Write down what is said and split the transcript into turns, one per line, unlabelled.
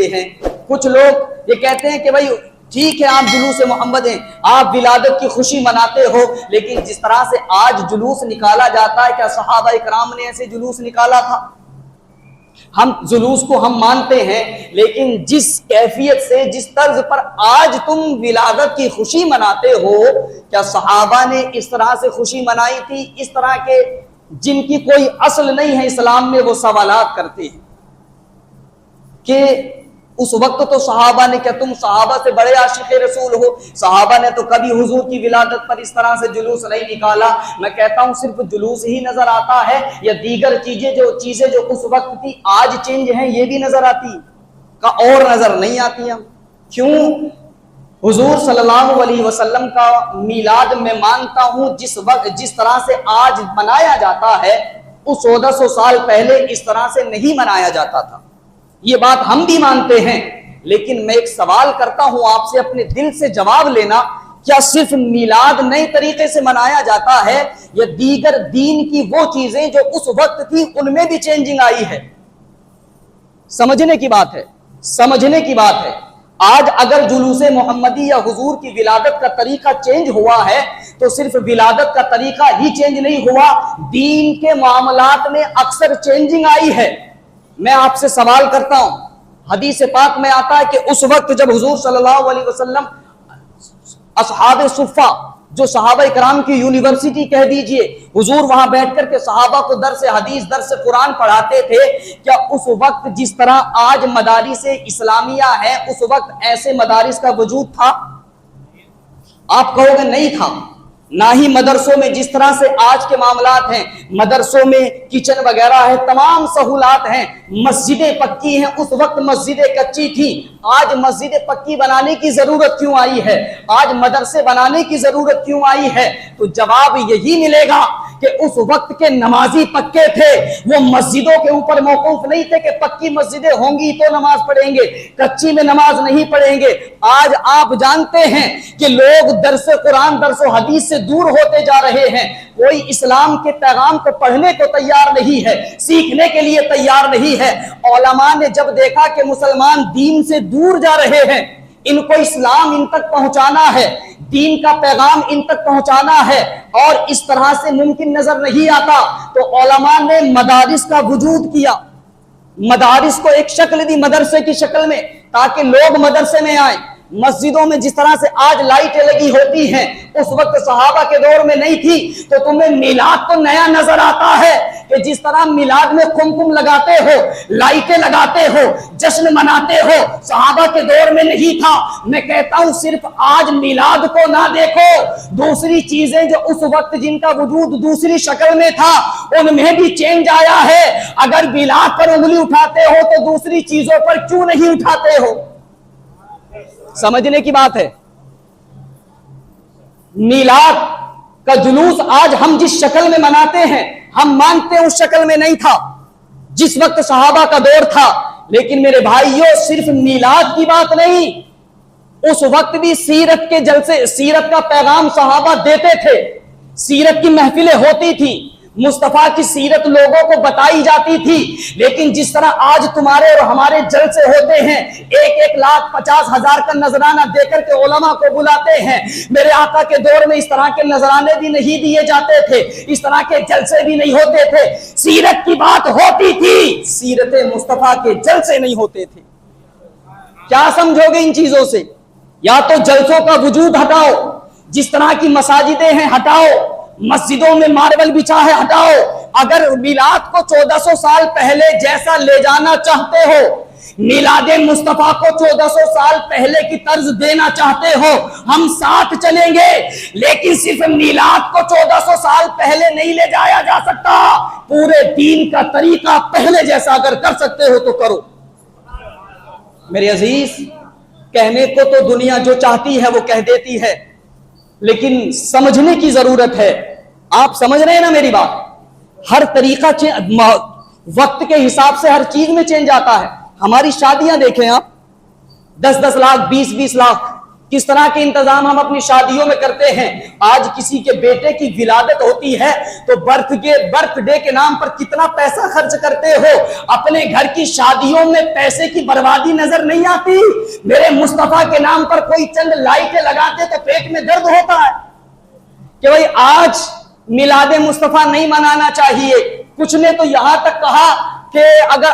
ہوئے ہیں. کچھ لوگ یہ کہتے ہیں کہ بھائی ٹھیک ہے آپ جلوس محمد ہیں, آپ ولادت کی خوشی مناتے ہو, لیکن جس طرح سے آج جلوس نکالا جاتا ہے کیا صحابہ کرام نے ایسے جلوس نکالا تھا؟ ہم جلوس کو ہم مانتے ہیں, لیکن جس کیفیت سے, جس طرز پر آج تم ولادت کی خوشی مناتے ہو, کیا صحابہ نے اس طرح سے خوشی منائی تھی؟ اس طرح کے جن کی کوئی اصل نہیں ہے اسلام میں, وہ سوالات کرتے ہیں کہ اس وقت تو صحابہ نے, کیا تم صحابہ سے بڑے عاشق رسول ہو؟ صحابہ نے تو کبھی حضور کی ولادت پر اس طرح سے جلوس نہیں نکالا. میں کہتا ہوں صرف جلوس ہی نظر آتا ہے یا دیگر چیزیں جو اس وقت تھی آج چینج ہیں یہ بھی نظر آتی کا اور نظر نہیں آتی ہیں؟ کیوں؟ حضور صلی اللہ علیہ وسلم کا میلاد میں مانتا ہوں جس طرح سے آج منایا جاتا ہے, اس 1400 سال پہلے اس طرح سے نہیں منایا جاتا تھا. یہ بات ہم بھی مانتے ہیں, لیکن میں ایک سوال کرتا ہوں آپ سے, اپنے دل سے جواب لینا, کیا صرف میلاد نئے طریقے سے منایا جاتا ہے یا دیگر دین کی وہ چیزیں جو اس وقت تھی ان میں بھی چینجنگ آئی ہے؟ سمجھنے کی بات ہے, سمجھنے کی بات ہے. آج اگر جلوس محمدی یا حضور کی ولادت کا طریقہ چینج ہوا ہے تو صرف ولادت کا طریقہ ہی چینج نہیں ہوا, دین کے معاملات میں اکثر چینجنگ آئی ہے. میں آپ سے سوال کرتا ہوں, حدیث پاک میں آتا ہے کہ اس وقت جب حضور صلی اللہ علیہ وسلم اصحاب صفہ, جو صحابہ کرام کی یونیورسٹی کہہ دیجئے, حضور وہاں بیٹھ کر کے صحابہ کو درس حدیث, درس قرآن پڑھاتے تھے, کیا اس وقت جس طرح آج مدارس اسلامیہ ہے اس وقت ایسے مدارس کا وجود تھا؟ آپ کہو گے نہیں تھا. نہ ہی مدرسوں میں جس طرح سے آج کے معاملات ہیں, مدرسوں میں کچن وغیرہ ہے, تمام سہولات ہیں, مسجدیں پکی ہیں, اس وقت مسجدیں کچی تھی. آج مسجدیں پکی بنانے کی ضرورت کیوں آئی ہے؟ آج مدرسے بنانے کی ضرورت کیوں آئی ہے؟ تو جواب یہی ملے گا کہ اس وقت کے نمازی پکے تھے, وہ مسجدوں کے اوپر موقوف نہیں تھے کہ پکی مسجدیں ہوں گی تو نماز پڑھیں گے, کچی میں نماز نہیں پڑھیں گے. آج آپ جانتے ہیں کہ لوگ درس قرآن, درس و حدیث سے دور ہوتے جا رہے ہیں. کوئی اسلام کے پیغام کو پڑھنے کو تیار نہیں ہے, سیکھنے کے لیے تیار نہیں ہے. علماء نے جب دیکھا کہ مسلمان دین سے دور جا رہے ہیں, ان کو اسلام ان تک پہنچانا ہے, دین کا پیغام ان تک پہنچانا ہے, اور اس طرح سے ممکن نظر نہیں آتا, تو علماء نے مدارس کا وجود کیا. مدارس کو ایک شکل دی مدرسے کی شکل میں, تاکہ لوگ مدرسے میں آئیں. مسجدوں میں جس طرح سے آج لائٹیں لگی ہوتی ہیں, اس وقت صحابہ کے دور میں نہیں تھی. تو تمہیں میلاد تو نیا نظر آتا ہے کہ جس طرح میلاد میں کمکم لگاتے ہو, لائٹیں لگاتے ہو, جشن مناتے ہو, صحابہ کے دور میں نہیں تھا. میں کہتا ہوں صرف آج میلاد کو نہ دیکھو, دوسری چیزیں جو اس وقت جن کا وجود دوسری شکل میں تھا ان میں بھی چینج آیا ہے. اگر میلاد پر انگلی اٹھاتے ہو تو دوسری چیزوں پر کیوں نہیں اٹھاتے ہو؟ سمجھنے کی بات ہے. میلاد کا جلوس آج ہم جس شکل میں مناتے ہیں, ہم مانتے ہیں اس شکل میں نہیں تھا جس وقت صحابہ کا دور تھا. لیکن میرے بھائیوں, صرف میلاد کی بات نہیں, اس وقت بھی سیرت کے جلسے, سیرت کا پیغام صحابہ دیتے تھے, سیرت کی محفلیں ہوتی تھی, مصطفیٰ کی سیرت لوگوں کو بتائی جاتی تھی. لیکن جس طرح آج تمہارے اور ہمارے جلسے ہوتے ہیں, 1,50,000 کا نذرانہ دے کر کے علماء کو بلاتے ہیں, میرے آقا کے دور میں اس طرح کے نذرانے بھی نہیں دیے جاتے تھے, اس طرح کے جلسے بھی نہیں ہوتے تھے. سیرت کی بات ہوتی تھی, سیرت مصطفیٰ کے جلسے نہیں ہوتے تھے. کیا سمجھو گے ان چیزوں سے؟ یا تو جلسوں کا وجود ہٹاؤ, جس طرح کی مساجدیں ہیں ہٹاؤ, مسجدوں میں ماربل بچھا ہے ہٹاؤ. اگر میلاد کو 1400 سال پہلے جیسا لے جانا چاہتے ہو, میلاد مصطفیٰ کو 1400 سال پہلے کی طرز دینا چاہتے ہو, ہم ساتھ چلیں گے. لیکن صرف میلاد کو 1400 سال پہلے نہیں لے جایا جا سکتا. پورے دین کا طریقہ پہلے جیسا اگر کر سکتے ہو تو کرو. میرے عزیز, کہنے کو تو دنیا جو چاہتی ہے وہ کہہ دیتی ہے, لیکن سمجھنے کی ضرورت ہے. آپ سمجھ رہے ہیں نا میری بات؟ ہر طریقہ وقت کے حساب سے ہر چیز میں چینج آتا ہے. ہماری شادیاں دیکھیں آپ, 10-10 لاکھ, 20-20 لاکھ کس طرح کے انتظام ہم اپنی شادیوں میں کرتے ہیں. آج کسی کے بیٹے کی ولادت ہوتی ہے تو برتھ ڈے کے نام پر کتنا پیسہ خرچ کرتے ہو. اپنے گھر کی شادیوں میں پیسے کی بربادی نظر نہیں آتی. میرے مصطفیٰ کے نام پر کوئی چند لائٹیں لگاتے تو پیٹ میں درد ہوتا ہے کہ بھائی آج میلاد مصطفیٰ نہیں منانا چاہیے. کچھ نے تو یہاں تک کہا کہ اگر